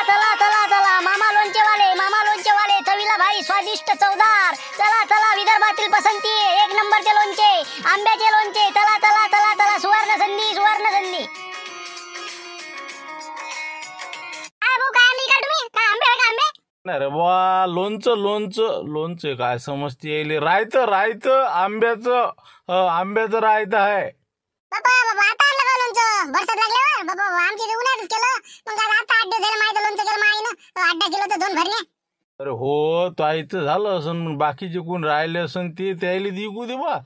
चला चला चला मामा लोणचेवाले चवीला भारी स्वादिष्ट चवदार। चला चला विदर्भातील पसंती एक नंबरचे लोणचे, आंब्याचे लोणचे। चला चला चला चला सुवर्ण संधी सुवर्ण संधी। काय भाऊ काय आणली का तुम्ही? काय आंबे आहे का आंबे? नाही रे बा, लोणचं लोणचं लोणचं काय समजते येईल? रायतं रायतं आंब्याचं रायतं आहे। बाबा बाबा आता आणलं का लोणचं? बरसात लागल्यावर बाबा आमची उन्हाळ्यातच केलं, मग आता 8 दिवस झाले माहिती लोणचं केलं माईनं 8 किलो तर 2 भरणे। अरे हो, तो आईचं झालं असं, बाकीचे कोण राहिले असन ते त्याला दिकू दे बा।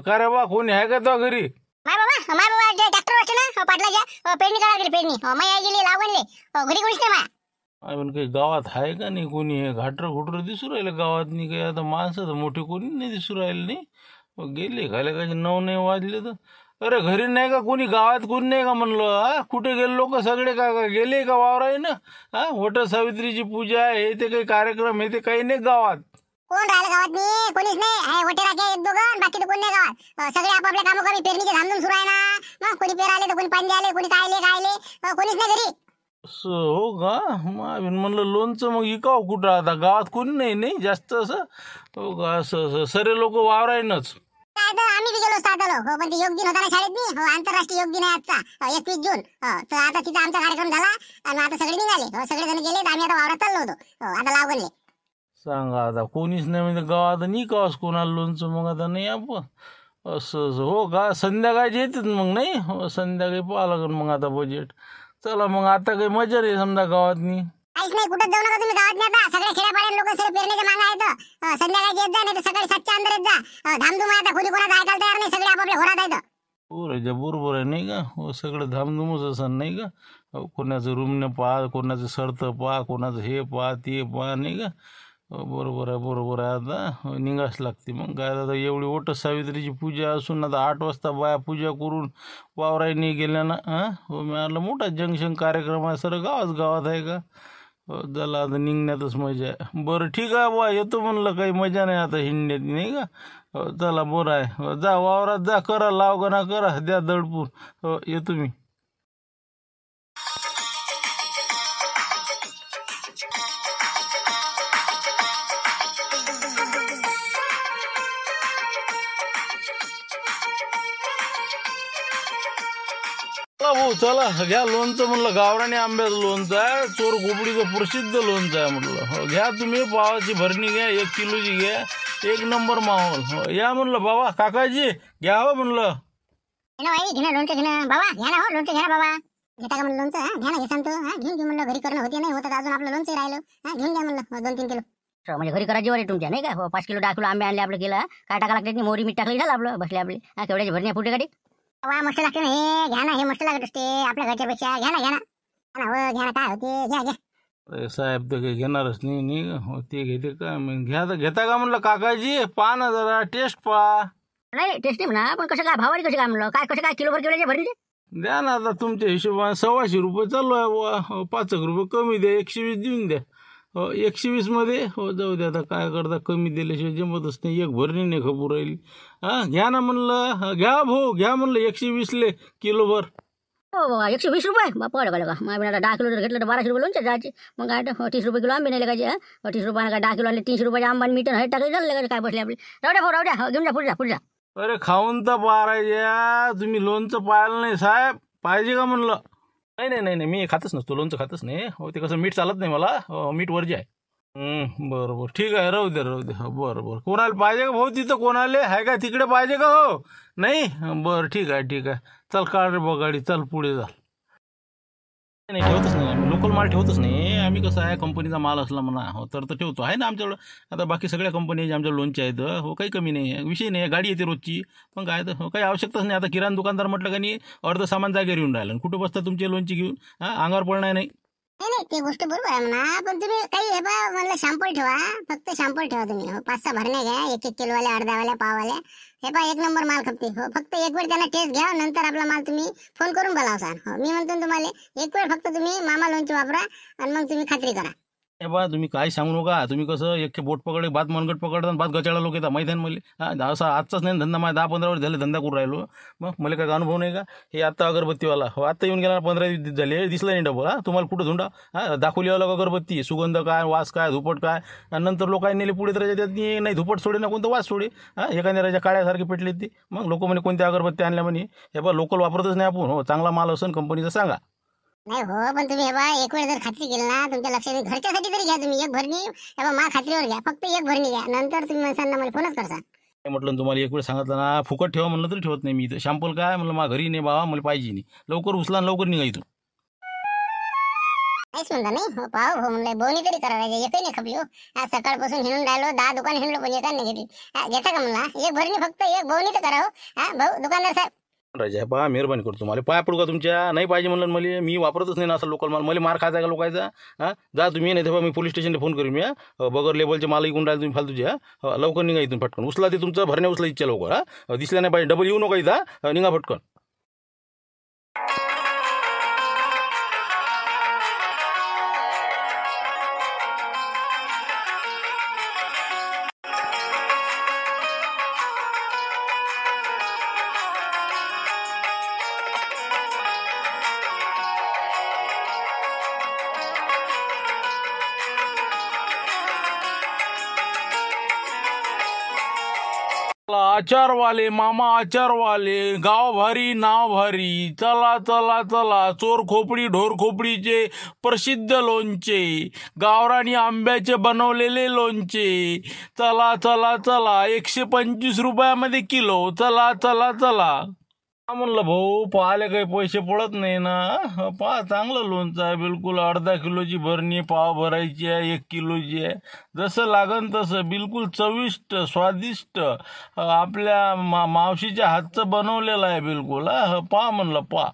का रे बा, कोणी आहे का तो घरी? माय बाबा ट्रॅक्टर वाटते ना पाटलाच्या पेरणी करायला गेली पेरणी माई आई गेली लागवणले घरी कोणीच नाही माय। पण काही गावात आहे का नाही कोणी? हे घाटर घुटर दिसू राहिलं गावात नाही काही? आता माणसं तर मोठे कोणी नाही दिसू राहिले नाही। गेले खायला काय 9 नाही वाजले तर? अरे घरी नाही का कोणी? गावात कोणी नाही का म्हणलं? हा कुठे गेले लोक सगळे? का गेले का वावर आहे ना? हा वट सावित्रीची पूजा हे ते काही कार्यक्रम हे ते काही नाही गावात? कोण राहिलं गावात? नाही कोणीच नाही आहे, वटे राखे एक दोघं, बाकी तर कोण नाही गावात। सगळे आपापल्या कामं करी, पेरणीचे धामधूम सुरू आहे ना। मग कोणी पेराले तर कोणी पाणी आले, कोणी कायले कोणीच नाही घरी। असं हो का? मग म्हणलं लोणचं मग इकाव कुठं? आता गावात कोणी नाही नाही जास्त असं? हो का? असं सरे लोक वावर आहे नाच काय तर आम्ही बी गेलो सात आलो हो, पण ते योग दिन होता ना शाळेत बी आंतरराष्ट्रीय योग दिन आहे आजचा 21 जून। तर आता तिथे आमचा कार्यक्रम झाला आणि आता सगळे निघाले, सगळे जण गेले, आम्ही आता वावरात चाललो होतो आता लागवणले। सांगा आता कोणीच नाही म्हणजे गावात नाही कावास कोणाला लोणचं? मग आता नाही आपण असं हो का? संध्याकाळची येतात मग नाही? हो संध्याकाळी पाहा लागेल मग आता बजेट। चला मग आता काही मजा नाही समजा गावात नाही काहीच नाही, कुठं जाऊ नका तुम्ही गावात नाही आता। सगळे खेड्यापाड्यात लोक सगळे पेरणीच्या मागे आहेत, संध्याकाळी येत जा नाही तर सकाळी 7च्या अंदर येत जा। धामधूम आहे आता, कोणी कोणाचं ऐकायला तयार नाही, सगळे आपापल्या घरात आहेत। पोराच्या बरोबर आहे नाही का? हो सगळं धामधूमच असं नाही का? हो कोणाचं रूमने पहा, कोणाचं सरतं पहा, कोणाचं हे पहा ते पहा नाही का? बरोबर आहे आता निघास लागते मग काय? आता एवढी वट सावित्रीची पूजा असून आता 8 वाजता बाया पूजा करून वावराई नाही गेल्या ना? हो मी आलं मोठा जंक्शन कार्यक्रम आहे, सर गावात आहे का? हो झाला आता निघण्यातच मजा आहे। बरं ठीक आहे बा, येतो म्हणलं, काही मजा नाही आता हिंडण्यात नाही का? हो चला बरं आहे, हो जा वावरात जा, करा लावगणा करा, द्या दडपून। हो येतो मी। चला भाऊ चला, घ्या लोणचं म्हणलं, गावरानी आंब्याचं लोणचं आहे, चोर खोपडीचं प्रसिद्ध लोणचं आहे म्हणलं। हो घ्या तुम्ही, पावाची भरणी घ्या, 1 किलोची घ्या, 1 नंबर माहोल। हो या म्हणलं बाबा, काकाजी घ्या हो म्हणलं। लोणचं घेणं बाबा, घ्या ना हो लोणचं, घ्या ना बाबा। घेता का म्हणलं लोणचं? घ्या ना, घे सांगतो घेऊन घे म्हणलं, घरी करणं होते नाही होतं अजून आपलं लोणचं राहिलं, घेऊन घ्या म्हणलं 2-3 किलो। म्हणजे घरी करायची वारी तुमच्या नाही का? 5 किलो 10 किलो आंबे आणले आपलं, केलं काय टाका लागते? मोरी मीठ टाकली झालं आपलं, बसले आपले केवढ्याची भरणी फुटे काढी। वा मस्त लागते ना हे, घ्या ना, हे मस्त लागत असते आपल्या घरच्या पेक्षा। घ्या ना हो घ्या ना, काय होते, घ्या। अरे साहेब तर काही घेणारच नाही हो, ते घेते का? मग घ्या तर घेता का म्हणलं काकाजी? पहा ना जरा, टेस्ट पहा। नाही टेस्टी म्हणा, पण कसं काय भावारी कशी काय म्हणलं? काय कसं काय किलोभर केवढ्याची भरणी ते? द्या ना आता तुमच्या हिशोबाने 125 रुपये चालू आहे बुवा, 5 रुपये कमी द्या, 120 देऊन द्या। हो 120 मध्ये हो जाऊ द्या, आता काय करता, कमी दिल्याशिवाय जमतच नाही, 1 भरणी नाही खपूर राहिली। घ्या ना म्हणलं, घ्या भाऊ घ्या म्हणलं, 120 किलोभर। हो बाबा 120 रुपये बापा का? मग आता 10 किलो जर घेतलं तर 1200 रुपये लोणचं जायचे, मग काय 30 रुपये किलो आंबे नाही लगायचे। 30 रुपयानं काय 10 किलो आणले, 300 रुपयाचे आंबा मीठ हे टाकायचं झालं काय? बसले आपले, राहू द्या घेऊन जा पुढे जा। अरे खाऊन तर पाहायच्या, तुम्ही लोणचं पाहिलं नाही साहेब, पाहिजे का म्हणलं? नाही मी खातच नसतो, लोणचं खातच नाही हो, ते कसं मीठ चालत नाही मला, मीठ वरजे आहे। बरोबर ठीक आहे, राहू दे हो, बरं कोणाला पाहिजे का भाऊ? तिथं कोणाला आहे का तिकडे पाहिजे का? हो नाही बरं ठीक आहे, चल काढ रे बघ गाडी, चल पुढे जा। नाही ठेवतच नाही आम्ही, लोकल माल ठेवतच नाही आम्ही, कसं आहे कंपनीचा माल असला म्हणा हो तर ठेवतो, आहे ना आमच्याकडं। आता बाकी सगळ्या कंपनी आमच्या लोणच्या आहेत हो, काही कमी नाही आहे, विषय नाही, गाडी येते रोजची, पण काय तर हो काही आवश्यकताच नाही। आता किराणा दुकानदार म्हटलं का नाही, अर्ध सामान जागेवर येऊन राहिलं, कुठं बसता तुमची लोणची घेऊन? अंगावर पडणार नाही। नाही ते गोष्ट बरोबर आहे म्हणा, पण तुम्ही काही हे बा म्हणलं शॅम्पल ठेवा, फक्त शॅम्पल ठेवा तुम्ही। 5-6 भरण्या घ्या, 1-1 किलोवाले, अर्धावाल्या, पाववाल्या, हे बा 1 नंबर माल खपते हो। फक्त एक वेळ त्याला टेस्ट घ्या, नंतर आपला माल तुम्ही फोन करून बोलावसान हो। मी म्हणतो तुम्हाला, एक वेळ फक्त तुम्ही मामा लोणचे वापरा आणि मग तुम्ही खात्री करा। हे बा तुम्ही काय सांगू नका. तुम्ही कसं एक बोट पकडे भात मनगट पकडता भात गचाळा लोक येतात माहिती आहे ना मला. असा आजचाच नाही धंदा, माझा 10-15 वर्ष झाले धंदा करून राहिलो. मग मला काय अनुभव नाही का. हे आता अगरबत्तीवाला आता येऊन गेला 15-20 दिवस झाले, दिसला नाही डबल. तुम्हाला कुठं धुंडा दाखवली आलं अगरबत्ती, सुगंध काय, वास काय, धुपट काय. आणि नंतर लोकांनी नेले पुढे तर त्याच्यात नाही धुपट सोडे ना कोणतं वास सोडे. एखाद्या राजा काळ्यासारखे पेटले ती. मग लोक म्हणे कोणत्या अगरबत्ती आणल्या म्हणे. हे बा लोकल वापरतच नाही आपण. हो चांगला माल असेल कंपनीचा सांगा. नाही हो, पण तुम्ही हे बा एक वेळ जर खात्री केली ना तुमच्या लक्षात येईल. घरच्यासाठी तरी घ्या तुम्ही एक भरणी. हे बा मा खात्रीवर घ्या, फक्त एक भरणी घ्या. नंतर तुम्ही म्हणसान मला फोनच करसा. काय म्हटलं तुम्हाला एक वेळ सांगितलं ना, फुकट ठेवा म्हणलं तरी ठेवत नाही मी इथं. शॅम्पल काय म्हणलं मा घरी नाही बाबा, मला पाहिजे नाही. लवकर उचला आणि लवकर निघा इथून. काहीच म्हणता नाही हो. पाहू हो म्हणलं बोनी तरी करायला एकही नाही खपली हो. आज सकाळपासून हिंडून राहिलो, 10 दुकान हिंडलो पण एका नाही घेतली. घेता का म्हणला एक भरणी, फक्त एक बोनी तर करा हो. भाऊ दुकानदार साहेब. राजा पहा मेहरबानी करतो, मला पाया पडू का तुमच्या. नाही पाहिजे म्हणलं मला, मी वापरतच नाही ना असं लोकल माल. मला मार खायचा का लोकायचा. जा तुम्ही, नाही तेव्हा मी पोलीस स्टेशनला फोन करीन मी. बगर लेबलचे माल इकून राहिले तुम्ही फालतूचे. लवकर निघा इथून पटकन. उचला ते तुमचं भरण्या उचला इच्छा लवकर. दिसल्या नाही पाहिजे, डबल येऊ नका इथं. निघा पटकन. आचारवाले मामा आचारवाले, गाव भारी नाव भारी. चला चला चला, चोर खोपडी ढोर खोपडीचे प्रसिद्ध लोणचे, गावरानी आंब्याचे बनवलेले लोणचे. चला चला चला, 125 रुपयामध्ये किलो. चला चला चला. म्हणलं भाऊ पाहायला काही पैसे पडत नाही ना. पहा चांगलं लोणचं आहे, बिलकुल अर्धा किलोची भरणी पाव भरायची आहे, 1 किलोची आहे. जसं लागन तसं बिलकुल चविष्ट स्वादिष्ट आपल्या मावशीच्या हातचं बनवलेलं आहे बिलकुल. पहा म्हणलं पहा.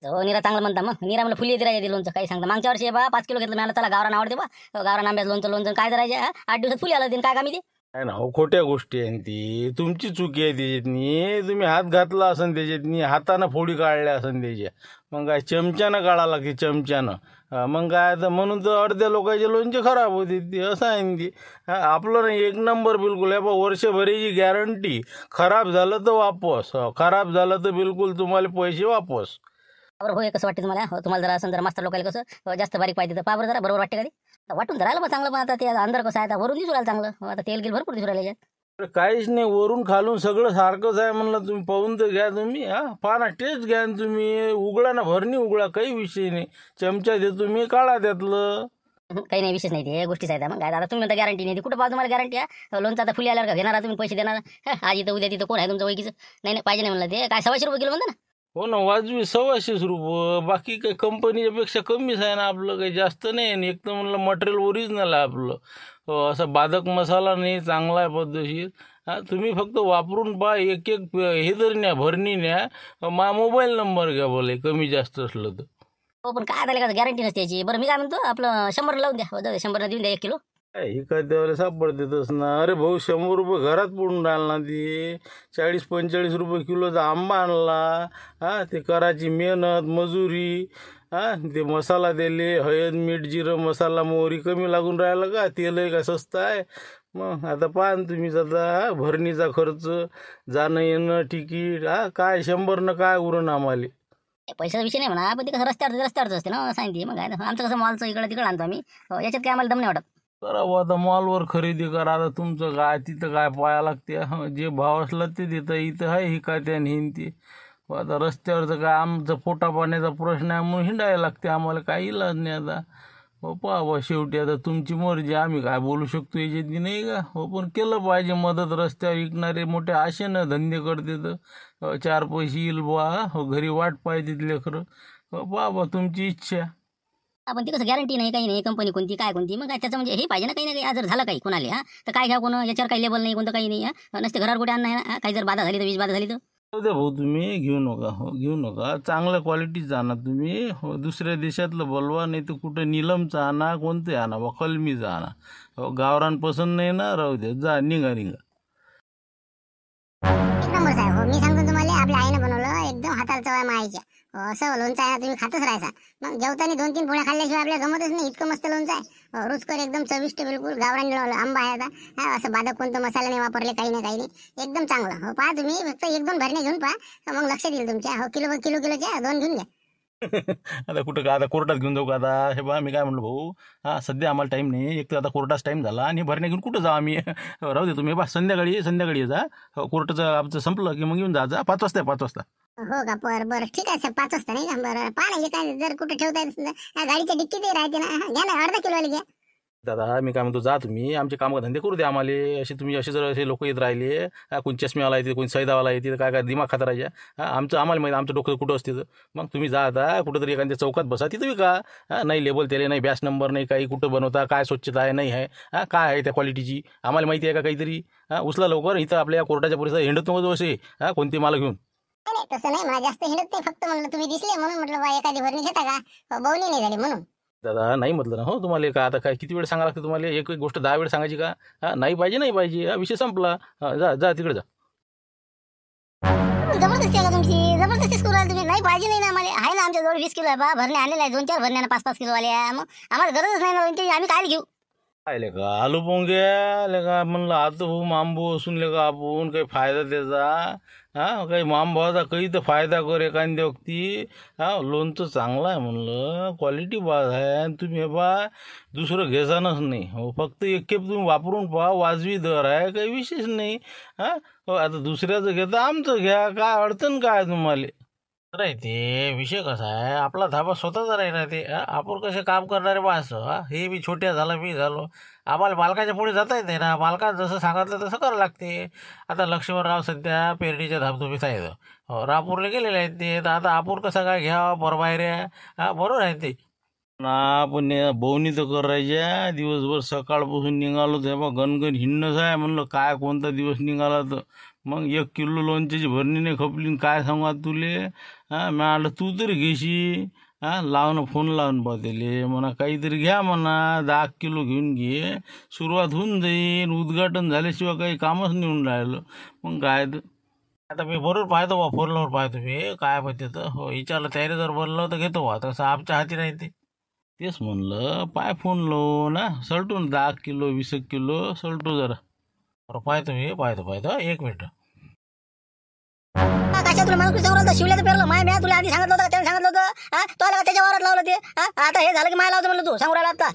हो निरा चांगलं म्हणता. मग निरा मला फुली येते राहायचे लोणचं. काही सांगता मागच्या वर्षी बा 5 किलो घेतलं मला. त्याला गावरान आवडते बा. गावरान आंब्याचं लोणचं काय करायचे 8 दिवसात फुली आलं. काय कामी ते नाही ना हो, खोट्या गोष्टी आहे ती. तुमची चुकी आहे त्याच्यातनी. तुम्ही हात घातला असन त्याच्यातनी, हातानं फोडी काढल्या असन त्याच्या. मग काय चमच्यानं काढा लागते चमच्यानं. मग काय तर म्हणून तर अर्ध्या लोकांचे लोणचे खराब होते ती. असं आहे ना ती. आपलं नाही 1 नंबर बिलकुल आहे बा. वर्षभरीची गॅरंटी. खराब झालं तर वापस, खराब झालं तर बिलकुल तुम्हाला पैसे वापस. बरोबर होय. कसं वाटतं तुम्हाला. हो तुम्हाला जरा असं जरा मास्तर लोकांना कसं जास्त बारीक पाहिजे तर पाबर जरा बरोबर वाटते का ते. वाटून तर राहिलं मग चांगलं. पण आता ते अंदर कसं आहे, आता वरून दिसू राहिलं चांगलं. आता तेल गेल भरपूर दिसू राहिले. काहीच नाही, वरून खालून सगळं सारखंच आहे म्हणलं. तुम्ही पाहून तर घ्या तुम्ही. पहा ना, टेस्ट घ्या ना तुम्ही. उघडा ना भरणी उघडा, काही विषय नाही. चमचा देतो मी, काढा त्यातलं. काही नाही विशेष नाही ते गोष्टीच आहेत. मग काय आता तुम्ही म्हणता गॅरंटी नाही. कुठं पाहा तुम्हाला गॅरंटी आहे. लोणचं आता फुली आल्यावर का घेणार तुम्ही पैसे देणार. आज इथं उद्या तिथं कोण आहे तुमचं ओळखीचं. नाही पाहिजे नाही म्हणलं. ते काय 100 रुपये किलो म्हणता ना. हो ना, वाजवी 125 रुपये. बाकी काही कंपनीच्या पेक्षा कमीच आहे ना आपलं, काही जास्त नाही. आणि एक तर म्हणलं मटेरियल ओरिजिनल आहे आपलं. असं बाधक मसाला नाही, चांगला आहे पद्धतशीर. तुम्ही फक्त वापरून पहा. एक हे तरी न्या, भरणी न्या. मोबाईल नंबर घ्या बोले, कमी जास्त असलं तर. हो पण काय झालं का गॅरंटी नसते याची. बरं मी काय म्हणतो आपलं 100 लावून द्या. 100 देऊन द्या 1 किलो. ही काय त्यावेळेला सापडतेच ना. अरे भाऊ 100 रुपये घरात पडून राहिला ती. 40-45 रुपये किलोचा आंबा आणला. ते करायची मेहनत मजुरी. ते मसाला दिले, हळद मीठ जिरं मसाला मोहरी कमी लागून राहिला का. तेल का स्वस्त आहे. मग आता पाहा तुम्हीच आता भरणीचा खर्च, जाणं येणं तिकीट. काय 100 काय उरण आम्हाला. पैशाचा विषय नाही म्हणा, पण ते कसं रस्त्यावरच असते ना सांगते. मग काय आमचं कसं मॉलचं इकडे तिकडे आणतो आम्ही. याच्यात काय आम्हाला दम नाही वाटत. करा आता मॉलवर खरेदी करा. आता तुमचं काय तिथं काय पाया लागते. जे भाव असला ते देतं. इथं आहे ही काय त्या हिंदी. आता रस्त्यावरचं काय आमचं पोटा पाण्याचा प्रश्न आहे म्हणून हिंडायला लागते आम्हाला. काही इलाज नाही आता. हो पहा शेवटी आता तुमची मर्जी. आम्ही काय बोलू शकतो याच्यात नाही का. हो पण केलं पाहिजे मदत. रस्त्यावर विकणारे मोठे आशेनं धंदे करते तर 4 पैसे येईल बा. हो घरी वाट पाहिजे लेकरं. हो पहा तुमची इच्छा. आपण ते कसं गॅरंटी नाही, काही नाही. कंपनी कोणती काय कोणती. मग काय त्याचं म्हणजे हे पाहिजे ना काही ना काही. जर झालं काही कोणाला तर काय घ्या कोण. याच्यावर काही लेबल नाही कोणतं काही नाही. नसते घरावर कुठे आणणार ना. काही जर बाधा झाली तर वीज बाधा झाली तर द्या भाऊ तुम्ही घेऊ नका. हो घेऊ नका. चांगल्या क्वालिटीचं आणा तुम्ही. हो दुसऱ्या देशातलं बोलवा, नाही तर कुठं नीलमचं आणा, कोणते आणा बा, कलमीचं आणा. हो गावरान पसंत नाही ना, राहू दे. जा निघा. 1 नंबर साहेब. हो मी सांगतो तुम्हाला, आपल्या आईनं बनवलं एकदम हाताला चव आहे मायेच्या. असं लोणचं आहे ना, तुम्ही खातच राहायचा. मग जेवताना 2-3 पोळ्या खाल्ल्याशिवाय आपल्याला गमतच नाही, इतकं मस्त लोणचं आहे. रुचकर एकदम चविष्ट, बिलकुल गावरान आंबा आहे आता. हा, असं बाधक कोणतं मसाला नाही वापरले, काही नाही, एकदम चांगलं. हो, पहा तुम्ही फक्त 1-2 भरणे घेऊन पहा, मग लक्ष देईल तुमच्या. हो, किलोच्या 2 घेऊन घ्या. आता कुठं का, आता कोर्टात घेऊन जाऊ का आता? हे बा मी काय म्हणलो भाऊ, हा सध्या आम्हाला टाईम नाही. एक तर आता कोर्टाचा टाईम झाला आणि भरण्या घेऊन कुठं जाऊ आम्ही? राहू दे तुम्ही बा, संध्याकाळी ये जा. कोर्टाचं आमचं संपलं की मग येऊन जा 5 वाजता. 5 वाजता हो का? बरं ठीक आहे सर, 5 वाजता नाही का? बरं पहा ना, काय जर कुठे ठेवता येत असेल तर गाडीच्या डिक्कीतही राहते ना. घ्या ना, अर्धा किलोवाली घ्या. दादा मी काय म्हणतो, जा तुम्ही, आमचे कामधंदे करू द्या आम्हाला. तुम्ही असे जर असे लोक येत राहिले, कोणी चष्मेवाला येते, कोणी सैदावाला येते, काय दिमाग खाता राहायच्या. आम्हाला माहिती आमचं डोकं कुठं असते. मग तुम्ही जा आता कुठंतरी एखाद्या चौकात बसा, तिथं विका. नाही लेबल त्याला, नाही बॅच नंबर, नाही काही, कुठं बनवता, काय स्वच्छता आहे नाही आहे, काय आहे त्या क्वालिटीची आम्हाला माहिती आहे का काहीतरी. उचला लवकर, इथं आपल्या कोर्टाच्या परिसरात हिंडत नको असे कोणते माल घेऊन. नाही तसं नाही, मला जास्त हिंडत नाही, फक्त म्हणलं तुम्ही दिसले म्हणून म्हटलं बा एखादी भरणी घेता का, बवणी नाही झाली म्हणून. दादा नाही म्हटलं ना हो तुम्हाला, का आता काय किती वेळ सांगा लागतं तुम्हाला? एक गोष्ट 10 वेळ सांगायची का? नाही पाहिजे, विषय संपला. जा तिकडे जा. जबरदस्ती आहे का तुमची? जबरदस्ती करू राहिले तुम्ही. नाही पाहिजे नाही ना आम्हाला. आहे ना आमच्याजवळ 20 किलो आहे बा, भरणे आणलेला आहे, 2-4 भरण्या 5-5 किलो वाल्या. मग आम्हाला गरजच नाही ना लोणच्याची, आम्ही काय घेऊ? काय लेका आलू पोंग्या लेका म्हणलं, आता भाऊ मांबू असून लेका आपण काही फायदा त्याचा. काही मांबाचा काही तर फायदा कर एखाद्या व्यक्ती. लोणचं चांगलं आहे म्हणलं, क्वालिटी बाज आहे. आणि तुम्ही हे बा दुसरं घेसानच नाही. हो, फक्त एक खेप तुम्ही वापरून पहा, वाजवी दर आहे, काही विशेष नाही. आता दुसऱ्याचं घेता, आमचं घ्या, काय अडचण काय तुम्हाला? राहते विषय कसा आहे, आपला धाबा स्वतःचा राहते. आपण कसे काम करणारे माणस, हे मी छोट्या झालं, मी झालो, आम्हाला मालकाच्या पुढे जाता येते ना. मालकानं जसं सांगितलं तसं करावं लागते. आता लक्ष्मणराव सध्या पेरणीच्या धाबधुबीत आहेत, रापूरला गेलेले आहेत ते. तर आता आपण कसं काय घ्यावं परबाहेऱ्या, बरोबर आहे ते ना. पण बोवणी तर करायच्या दिवसभर, सकाळपासून निघालो तेव्हा गणगण हिंडणंच आहे म्हणलं. काय कोणता दिवस निघाला तर मग 1 किलो लोणच्याची भरणी नाही खपली. काय सांगा तुले? म्हटलं तू तरी घेशी. फोन लावून पाहतेले म्हणा काहीतरी घ्या म्हणा, 10 किलो घेऊन घे, सुरुवात होऊन जाईल. उद्घाटन झाल्याशिवाय काही कामच नेऊन राहिलं. मग काय तर आता मी बरोबर पाहतो बा, फोनवर पाहतो मी काय म्हणते तर. हो, विचारलं तयारी जर बनलं तर घेतो बा, तसं आमच्या हाती नाही ते. तेच म्हणलं पाय फोन लावू ना, सलटून 10 किलो 20 किलो सलटू जरा. बरं पाहतो मी, पाहतो 1 मिनिट. कशा तुला माणूस समोर शिवल्याचं पेरलं माय, मी तुला आधी सांगितलं होतं, त्याने सांगितलं होतं. तो आला का त्याच्या वावरात लावलं ते. आता हे झालं की माय लावतो म्हणलं, तू सांगू राहिला आता.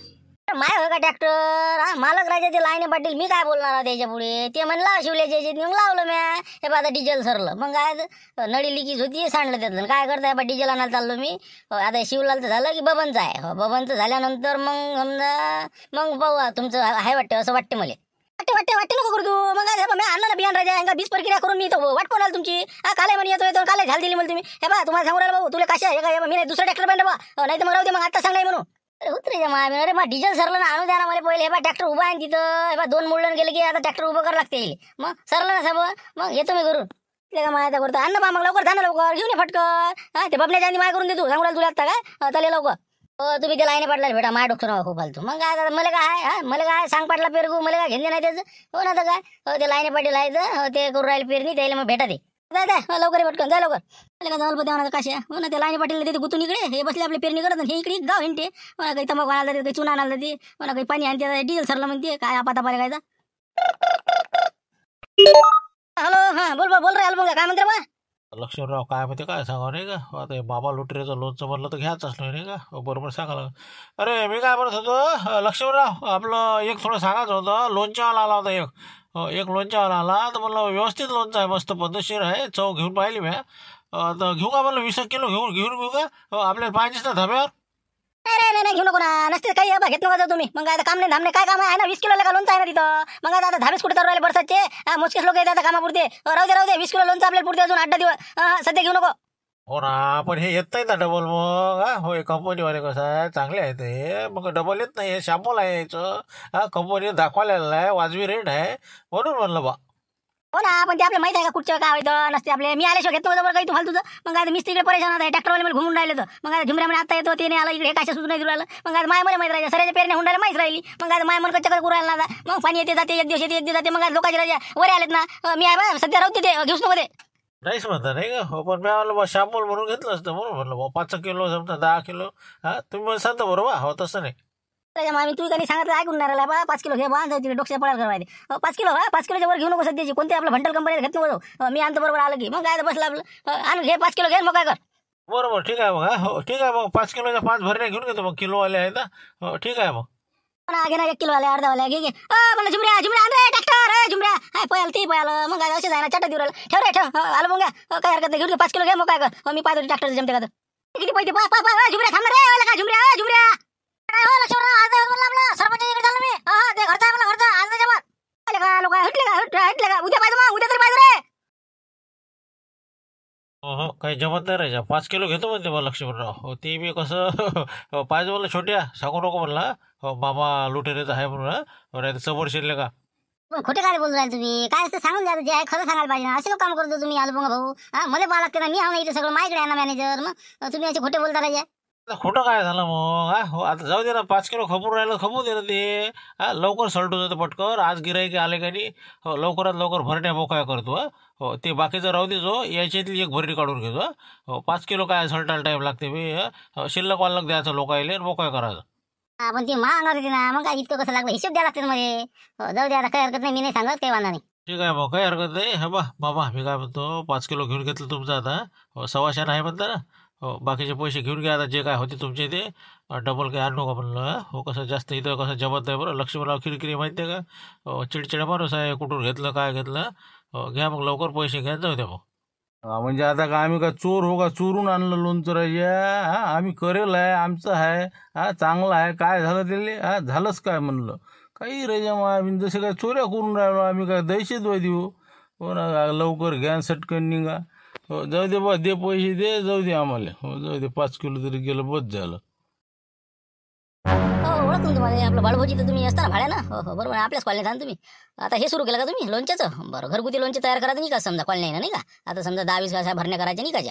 माय होय का ट्रॅक्टर? मालक राहायचे ते लाईने पाटील, मी काय बोलणार आहे त्याच्या पुढे? ते म्हणला शिवल्याचे, मग लावलं म्या. हे बा आता डिझेल सरलं, मग काय नळी लिकीच होती, सांडलं त्यातलं. काय करताय बा, डिझेल आणायला चाललो मी. आता शिवलाल तर झालं की बबनचं आहे. बबनचं झाल्यानंतर मग समजा मग पाहू, तुमचं आहे वाटतं, असं वाटते मला. वाटते नको करू तू. मग काय मी आणलं ना बियाण राजा, 20 प्रक्रिया करून मी तो वाट कोणाला तुमची. काले म्हणे येतो काले झाल दिली मला तुम्ही. हे बा तुम्हाला सांगू राहिलं भाऊ, तुला कशा आहे का मी नाही दुसरा ट्रॅक्टर पाहिजे बा, नाही तर मग राहू दे, मग आता सांग नाही म्हणून. अरे उतरे मा, अरे मग डिझेल सरलं ना, आणू द्या ना मला पहिले. हे बा ट्रॅक्टर उभा आहे तिथं. हे बा 2 मुळण गेले की आता ट्रॅक्टर उभं करावं लागते. मग सरलं ना सब, मग येतो मी करून. का माझ्या करतो आण ना बा, मग लवकर जा ना, लवकर घेऊन ये फटकन. ते बबण्याच्या आधी माय करून देतो, सांगू राहिलं तुला आता काय चालेल लवकर. तुम्ही त्याला लाईने पाडला भेटा, माझ्या डोक्टर खूप फालतू. मग काय मला काय आहे, मला काय सांग पाडला पेरगू, मला काय घेणे नाही त्याचं. हो ना, तर काय ते लाईने पाटील आहे ते करू राहील पेरणी, त्याला मग भेटा ते. जाय लवकर पटकन, जाय लवकर. मला काय जवळ म्हणा कशा. हो ना, ते लाईने पाटील देते गुतून इकडे, हे बसले आपली पेरणी करत, हे इकडे गाव हिंडते. मला काही तंबाखू आणायला देते, काही चुना आणायला देते, मला काही पाणी आणते, डिझेल सरला म्हणते काय आता पाहिजे कायचा. हॅलो, बोल रे अल्बम, काय म्हणते बा? लक्ष्मणराव काय म्हणते काय सांगा रे का? आता हे बाबा लुटरेचं लोणचं बनलं तर घ्यायच असलं रे का? बरोबर सांगायला. अरे मी काय म्हणत होतो लक्ष्मणराव, आपलं एक थोडं सांगायचं होतं. लोणच्यावाला आला होता एक लोणच्यावाला आला, तर म्हणलं व्यवस्थित लोणचं आहे, मस्त पद्धतशीर आहे, चव घेऊन पाहिली मी. तर घेऊ का म्हणलं 20 किलो घेऊन घेऊ का? आपल्याला पाहिजेच ना धाब्यावर. नाही घेऊ नको ना, नसते काही घेत नका तुम्ही. मग आता काम नाही धामणे काय काम आहे ना, 20 किलो का लोणचं आहे ना तिथं. मग आता धाबेच कुठे चालू राहिले बरसाचे, मोजकेच लोक येतात कामापुरते. राहू दे 20 किलो लोणचं आपल्याला पुरते, अजून 8 दिवस. सध्या घेऊ नको. हो ना, पण हे येत नाही ना डबल मग. होय कंपनीवाले कसं आहे, चांगले आहे ते, मग डबल येत नाही. शॅम्पल आहे यायचं, कंपनी दाखवायला आहे, वाजवी रेट आहे म्हणून म्हणलं बा. हो ना, पण ते आपल्याला माहिती आहे का कुठच्या काय व्हायचं नसते आपले. मी आल्याशिवाय घेत नव्हतं बरं काही, तू फालतूचं. मग काय मिस्त्री इकडे परेशान होता, ट्रॅक्टरवाले मला घुमून राहिले तर. मग काय झुमऱ्यामध्ये आता येतो, ते नाही आला इकडे, कशा सुद्धा नाही राहिलं. मग काय माय मला माहिती राहिलं, सऱ्याच्या पेरण्या हुंडायला माहीत राहिली. मग काय माय मन कच्च्या करू राहिला ना. मग पाणी येते जाते, एक दिवस येते एक दिवस जाते. मग लोकांचे राजा वर आलेत ना, मी आहे बा सध्या राहते, ते घेऊच नको ते. नाहीच म्हणता नाही का हो, पण मी आम्हाला शॅम्पूल भरून घेतलं असतं म्हणून म्हणलं बा 5 किलो समजा 10 किलो. हा तुम्ही मला सांगता बरोबर हो तसं नाही. त्याच्या मामी तुम्ही कधी सांगितलं ऐकून नाही राहिला बा 5 किलो घे बा जाऊ तिकडे डोक्याच्या पडायला करायला 5 किलो 5 किलोच्या वर घेऊ नको सध्याची कोणते आपलं भंटल कंपनी घेत नको मी आणतो बरोबर आलं की मग काय बसलं आपलं आणून घे 5 किलो घे मग काय कर. बरोबर ठीक आहे मग. हा हो ठीक आहे मग 5 किलोच्या 5 भरण्या घेऊन घेतो मग किलोवाले आहेत ना. हो ठीक आहे मग. घे ना 1 किलो वाले अर्धा वाले घे मला झुमऱ्या झुमऱ्या आण रे ट्रॅक्टर झुमऱ्या हाय पयाल ती पयाल मग काय असे जाय ना चटा देऊ राहिला ठेव रे ठेव आलं मग काय हरकत नाही घेऊन 5 किलो घे मग काय कर मी पाहतो ट्रॅक्टर जमते का किती पैसे झुमऱ्या थांब रे वाला का झुमऱ्या झुमऱ्या काय हो लक्ष्मण आज आपलं सरपंच इकडे चाललो मी ते घरचा आपला घरचा आज नाही जमत का लोक हटले का उद्या पाहिजे मग उद्या तरी पाहिजे रे. हो काही जमत नाही राहायच्या 5 किलो घेतो म्हणते मला लक्ष्मणराव. हो ते मी कसं पाहिजे मला छोट्या सांगू नको म्हणला. हो मामा लुटेरेचा आहे म्हणून. नाही तर समोर शिरले का खोटे काय बोलू राहिले तुम्ही काय असतं सांगून द्या जे आहे खरं सांगायला पाहिजे ना. असे काम करतो तुम्ही आलो भाऊ मला पाहा लागते ना मी हा इथे सगळं माझ्याकडे आहे ना मॅनेजर मग तुम्ही असे खोटे बोलता राहिले. खोटं काय झालं मग. हा हो आता जाऊ दे ना 5 किलो खपून राहिलं खपू दे ना ते. हा लवकर सलटू जातं पटकर आज गिराईक आले का नाही. हो लवकरात लवकर भरण्या मोकळ्या करतो. हो ते बाकीचं राहू देजो याच्यातली एक भरणी काढून घेतो. हो 5 किलो काय सलटायला टाईम लागते मी शिल्लक वालक द्यायचं लोकायले मोकळ्या करायचं. पण ती महागावर होती ना मग काय इतकं कसं लागलं हिशोब द्यायला लागते मध्ये. जाऊ द्या आता काही हरकत नाही मी नाही सांगत काही वांधा नाही. ठीक आहे मग काही हरकत नाही. हे बा बाबा मी काय म्हणतो 5 किलो घेऊन घेतलं तुमचं आता. हो 125 आहे म्हणता ना. हो बाकीचे पैसे घेऊन घ्या आता जे काय होते तुमचे ते डबल काही आणू का म्हणलं. हो कसं जास्त इथं कसं जमत नाही बरं लक्ष्मणराव किरकिरी माहिती आहे का. हो चिडचिड माणूस आहे कुठून घेतलं काय घेतलं. हो घ्या मग लवकर पैसे घ्या जाऊ द्या मग. म्हणजे आता का आम्ही का चोर हो का चोरून आणलं लोणचं राजा. हा आम्ही करेल आहे आमचं आहे. हा चांगलं आहे काय झालं त्याले हा झालंच काय म्हणलं काही राजा मग आम्ही जसे काय चोऱ्या करून राहिलो आम्ही काय दहशतवादी हो ना. लवकर घ्या सटकन निघा. हो जाऊ दे बा दे पैसे दे जाऊ दे आम्हाला. हो जाऊ दे 5 किलो तरी गेलं बस झालं. हो ओळखून तुम्हाला आपलं बाळभोजी तर तुम्ही असता ना भाड्या ना. हो हो बरोबर आपल्याच कॉलनीत आण तुम्ही. आता हे सुरू केलं का तुम्ही लोणच्याचं. बरं घरगुती लोणचे तयार करायचं नाही का समजा कॉलनी नाही का. आता समजा 10-20 गाड्या भरण्या करायच्या नाही का.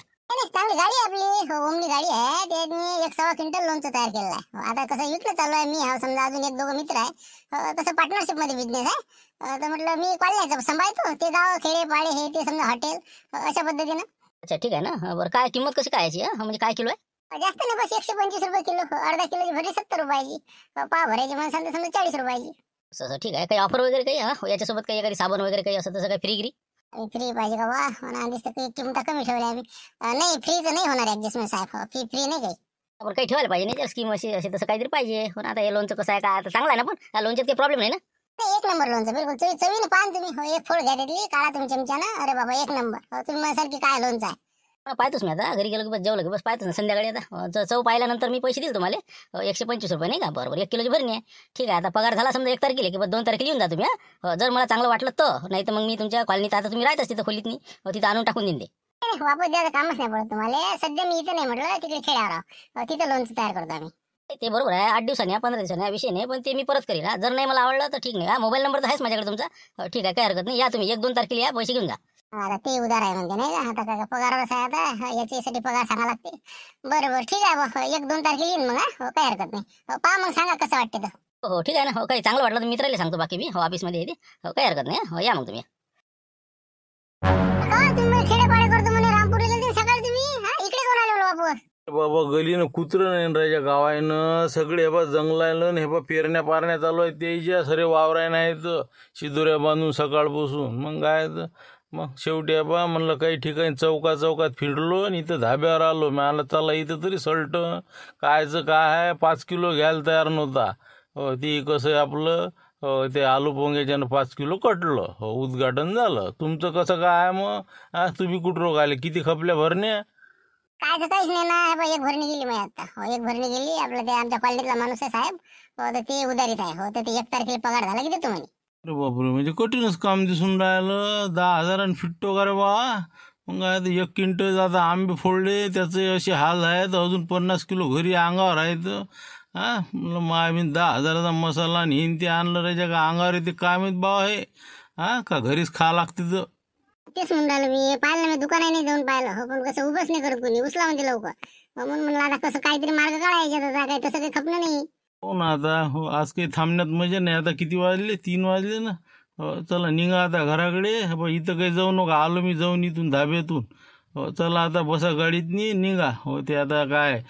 चांगली गाडी आहे आपली ओमनी गाडी आहे त्यांनी 1.25 क्विंटल लोणचं तयार केलेलं आहे. आता कसं विकलं चालू आहे मी समजा अजून 1-2 मित्र आहे तसं पार्टनरशिप मध्ये बिझनेस आहे. तर म्हटलं मी कॉलनीचं सांभाळतो ते गाव खेडे पाडे हे ते समजा हॉटेल अशा पद्धतीनं. अच्छा ठीक आहे ना. बरं काय किंमत कशी काय याची म्हणजे काय किलो आहे. जास्त नाही बस 125 रुपये किलो. अर्धा किलोची भरली 70 रुपयाची. पाव भरायची म्हणून समजा 40 रुपयाची. असं ठीक आहे काही ऑफर वगैरे काही याच्यासोबत काही एखादी साबण वगैरे काही असं तसं काही फ्री गिरी. फ्री पाहिजे का वा आधीच तर किंमत कमी ठेवली आम्ही. नाही फ्रीच नाही होणार ऍडजस्टमेंट साहेब. फ्री नाही काही. बरं काही ठेवायला पाहिजे नाही स्कीम अशी असे तसं काहीतरी पाहिजे. पण आता हे लोणचं कसं आहे काय आता चांगलं आहे ना पण लोणच्यात काही प्रॉब्लेम नाही ना. नाही, 1 नंबर लोणचं बिलकुल चवीने पाहा तुम्ही. हो एक फोड घ्या त्यातली काढा तुम्ही चमच्यानं अरे बाबा 1 नंबर. तुम्ही म्हणसाल की काय लोणचं आहे. पाहतोच मी आता घरी गेलो की बस जेवलं की बस पाहतोच ना संध्याकाळी आता चव पाहिल्यानंतर मी पैसे दिले तुम्हाला 125 रुपये नाही का. बरोबर 1 किलोची भरणी आहे. ठीक आहे आता पगार झाला समजा 1 तारखेला की बस 2 तारखेला येऊन जा तुम्ही. जर मला चांगलं वाटलं तर नाही तर मग मी तुमच्या कॉलनीत आता तुम्ही राहतच तिथं खोलीत नाही तिथं आणून टाकून देईन ते. वापस द्यायचं कामच नाही पडत तुम्हाला. सध्या मी इथं नाही म्हटलं तिकडे खेड्यावर तिथं लोणचं तयार करतो आम्ही. ते बरोबर आहे 8 दिवसांनी 15 दिवसांनी हा विषय नाही पण ते मी परत करीन. जर नाही मला आवडलं तर ठीक नाही. मोबाईल नंबर तर आहेच माझ्याकडे तुमचा. ठीक आहे काही हरकत नाही या तुम्ही 1-2 तारखेला या पैसे घेऊन जा. आता ते उदार आहे म्हणते नाही का. आता काय पगारच आहे आता याच्यासाठी पगार सांगा लागते. बरोबर ठीक आहे बा 1-2 तारखेला येईन मग. हो काही हरकत नाही. पहा मग सांगा कसं वाटते तर. हो ठीक आहे ना. हो काही चांगलं वाटलं तर मित्राला सांगतो बाकी मी हो ऑफिसमध्ये येते. हो काही हरकत नाही. हो या मग तुम्ही. तुम्ही खेडेपाडे करतो म्हणे रामपूरला गेले सकाळी तुम्ही इकडे कोण आले बापू. बाबा गलीनं कुत्रं नाही राजा गावायनं सगळे हे बा जंगलायनं हे बा पेरण्या पारण्या चालू आहे त्याच्या सरे वावराय नाहीत शिदुऱ्या बांधून सकाळपासून. मग काय तर मग शेवटी बा म्हणलं काही ठिकाणी चौकात फिरलो आणि इथं धाब्यावर आलो. मला चला इथं तरी सल्ट कायचं काय आहे 5 किलो घ्यायला तयार नव्हता. हो ती कसं आपलं ते आलू पोंग्याच्यानं 5 किलो कटलं. हो उद्घाटन झालं. तुमचं कसं काय आहे मग तुम्ही कुठं आले किती खपल्या भरण्या. काय काहीच नाही ना. 1 भरणी गेली मग आता. 1 भरणी गेली. आपलं ते आमच्या कॉलनीतला माणूस आहे साहेब. तर ते उधारीत आहे. हो तर ते 1 तारखेला पगार झाला की देतो म्हणे. अरे बापरे म्हणजे कठीणच काम दिसून राहिलं. 10,000 फिटतो का रे बा. मग काय 1 क्विंटल आता आंबे फोडले त्याचे असे हाल आहेत. अजून 50 किलो घरी अंगावर आहेत. म्हणलं मग आम्ही 10,000चा मसाला आणि हिंदी आणलं राजा का अंगावर येते काय माहीत भाव आहे का घरीच खा लागते तर. तेच म्हणून राहिलं मी पाहिलं मी दुकानाने नाही जाऊन पाहिलं. हो पण कसं उभंच नाही करत कोणी उचला म्हणजे लवकर. म्हणून म्हणलं आता कसं काहीतरी मार्ग काढायचा काय तसं काही खपलं नाही. हो ना आता हो आज काही थांबण्यात मजा नाही. आता किती वाजले 3 वाजले ना. चला निघा आता घराकडे. इथं काही जाऊ नका, आलो मी जाऊन इथून धाब्यातून. चला आता बसा गाडीत निघा. ते आता काय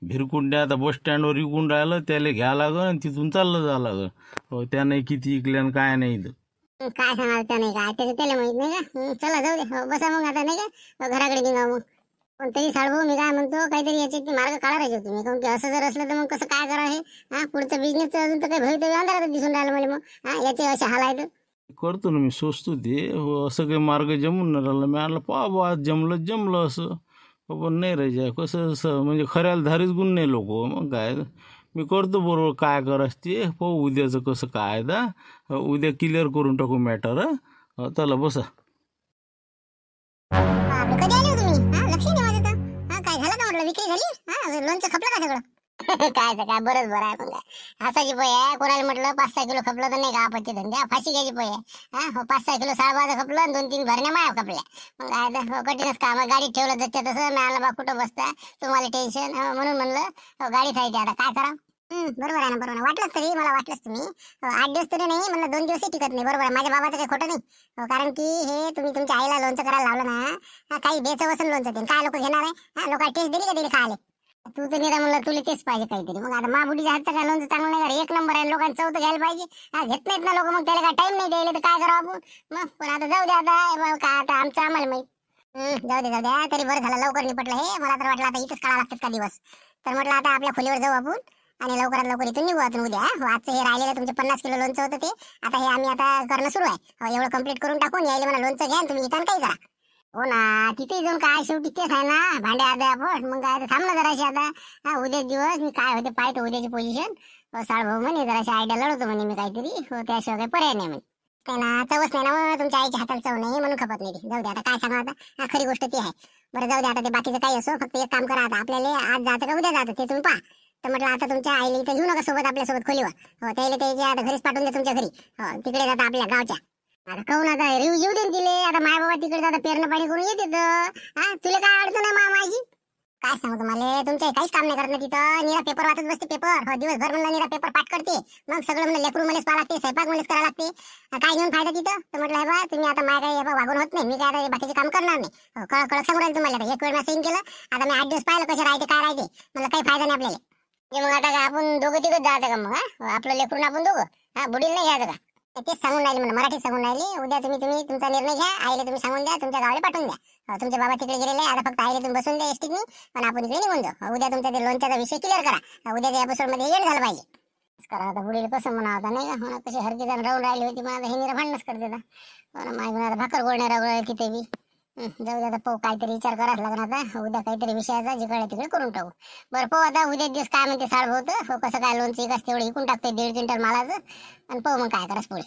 भिरकुंड्या आता बस स्टँडवर विकून राहिलं, त्याला घ्या लागन आणि तिथून चाललं जा लागन. त्याने किती इकल्यान काय नाही इथं. काय सांगाल त्या नाही काय त्याचं त्याला माहित नाही का. चला जाऊ दे. बसा मग आता नाही का घराकडे निघा मग. पण तरी साडभाऊ मी काय म्हणतो, काहीतरी याचे मार्ग काढा राहायचे तुम्ही. काऊन की असं जर असलं तर मग कसं काय करा हे. पुढचं बिझनेसचं अजून तर काही भवितव्य अंधारात दिसून राहिलं मला. मग याचे असे हाल आहेत. करतो ना मी, सोचतो ते. असं काही मार्ग जमून नाही राहिलं. मी आणलं पहा बा जमलं असं. पण नाही राहायचं कसं असं म्हणजे खऱ्याला धारीच गुण नाही लोक. मग काय मी करतो बरोबर काय करायचं ते. पाहू उद्याचं कसं काय. उद्या क्लिअर करून टाकू मॅटर. चला बसा. कधी आले हो तुम्ही? लक्ष नाही माझं तर. काय झालं का म्हटलं, विक्री झाली? लोणचं खपलं का सगळं? काय बरंच बरं आहे. मग हासाची पोय आहे. कोणाला म्हटलं 5-6 किलो खपलं तर नाही का आपत्ती धंद्या फाशी घ्यायची पोय आहे. 5-6 किलो साळबाजा खपलं आणि 2-3 भरण्या माया खपल्या. मग काय कठीणच काम आहे. गाडीत ठेवलं जातं तसं मिळालं बा कुठं बसता तुम्हाला टेन्शन. म्हणून म्हणलं गाडी खायची आता काय करा. बरोबर आहे ना, बरोबर. वाटलंच तरी मला वाटलंच तुम्ही 8 दिवस तरी नाही म्हणलं 2 दिवसही टिकत नाही. बरोबर आहे, माझ्या बाबाचं काही खोटं नाही. कारण की हे तुम्ही तुमच्या आईला लोणचं करायला लावलं ना, काही बेचं वसन लोणचं ते काय लोक घेणार आहे. लोक टेस्ट दिली का दिली खायला. तू तर निरा म्हणलं तुला तेच पाहिजे काहीतरी. मग आता महाबुडीच्या हातचं काय लोणचं चांगलं नाही का, 1 नंबर आहे. लोकांचं चौथं घ्यायला पाहिजे. घेत नाहीत ना लोक. मग त्याला काय टाइम नाही द्यायला तर काय करावं आपण. मग पण आता जाऊ द्या. आता काय आता आमचं आम्हाला माहित. जाऊ द्या. तरी बरं झालं लवकर निपटलं हे. मला तर वाटलं आता इथंच काढा लागतात का दिवस. तर म्हटलं आता आपल्या खोलीवर जाऊ आपण आणि लवकरात लवकर इथून निघू आता उद्या. आजचं हे राहिलेलं तुमचे 50 किलो लोणचं होतं ते आता हे आम्ही आता करणं सुरू आहे. एवढं कंप्लीट करून टाकून यायला मला लोणचं घ्या तुम्ही इथं काही करा. हो ना, तिथे जाऊन काय शेवटी तेच आहे ना, भांडे आद्या आपण. मग काय थांबलं जराशी आता. उद्या दिवस मी काय होते पाहतो उद्याची पोझिशन. साळभाऊ म्हणे जराशी आयडिया लढवतो म्हणे मी काहीतरी. त्याशिवाय काही पर्याय नाही म्हणे. काय ना चवच नाही ना मग तुमच्या आईच्या हाताला चव नाही म्हणून खपत नाही. जाऊ द्या आता काय सांगा आता. खरी गोष्ट ती आहे. बरं जाऊ द्या आता ते बाकीचं काही असो. फक्त एक काम करा आता. आपल्याला आज जायचं का उद्या जायचं ते तुम्ही पहा. तर म्हटलं आता तुमच्या आईला इथं घेऊ नका सोबत आपल्यासोबत खोलीवर. त्याला त्याच्या आता घरीच पाठवून द्या तुमच्या घरी. तिकडे जाता आपल्या गावच्या. आता कहून आता येऊ देन तिले. आता माय बाबा तिकडे जाता पेरणं पाणी करून येते. तुला काय अडचण आहे माझी? काय सांगू तुम्हाला, तुमच्या काहीच काम नाही करत ना तिथं. निरा पेपर वाचत बसते पेपर. दिवसभर म्हणलं निरा पेपर पाठ करते. मग सगळं म्हणलं लेकरू मलाच पाहा लागते, स्वयंपाक मलाच करावं लागते. काय घेऊन फायदा तिथं. तर म्हटलं हे बा तुम्ही आता माय काही वागून होत नाही. मी काय आता बाकीचे काम करणार नाही. कळक सांगू राहील तुम्हाला. एक वेळ मी सेम केलं. आता मी 8 दिवस पाहिलं कसं राहते काय राहते. मला काही फायदा नाही आपल्याला. मग आता का आपण दोघं तिघच जायचं का मग. आपलं लेकरून आपण दोघं बुडील नाही घ्यायचं का. तेच सांगून राहिले म्हणून मराठीत सांगून राहिली. उद्या तुम्ही तुमचा निर्णय घ्या. आईला तुम्ही सांगून द्या तुमच्या गावाला पाठवून द्या. तुमचे बाबा तिकडे गेलेले आहे. आता फक्त आईला तुम्ही बसून द्या एसटीत पण आपण इकडे निघून जाऊ. उद्या तुमचा ते लोणच्याचा विषय क्लिअर करा. उद्याच्या एपिसोड मध्ये एंड झालं पाहिजे. करा आता बुडीला कसं म्हणा आता नाही का. म्हणा कशी हरकी जण राहून राहिली होती. मला हे निरा भांडणच करते आता भाकर गोळ नाही राहू तिथे बी. जाऊ द्या आता पाहू काहीतरी विचार करायला लागणार आता. उद्या काहीतरी विषयाचा जिकडे तिकडे करून टाकू. बरं पाहू आता उद्या दिवस काय म्हणते साळभाऊ कसं काय लोणचं कसं तेवढं विकून टाकते 1.5 क्विंटल मालाचं. आणि पाहू मग काय करायचं पुढे.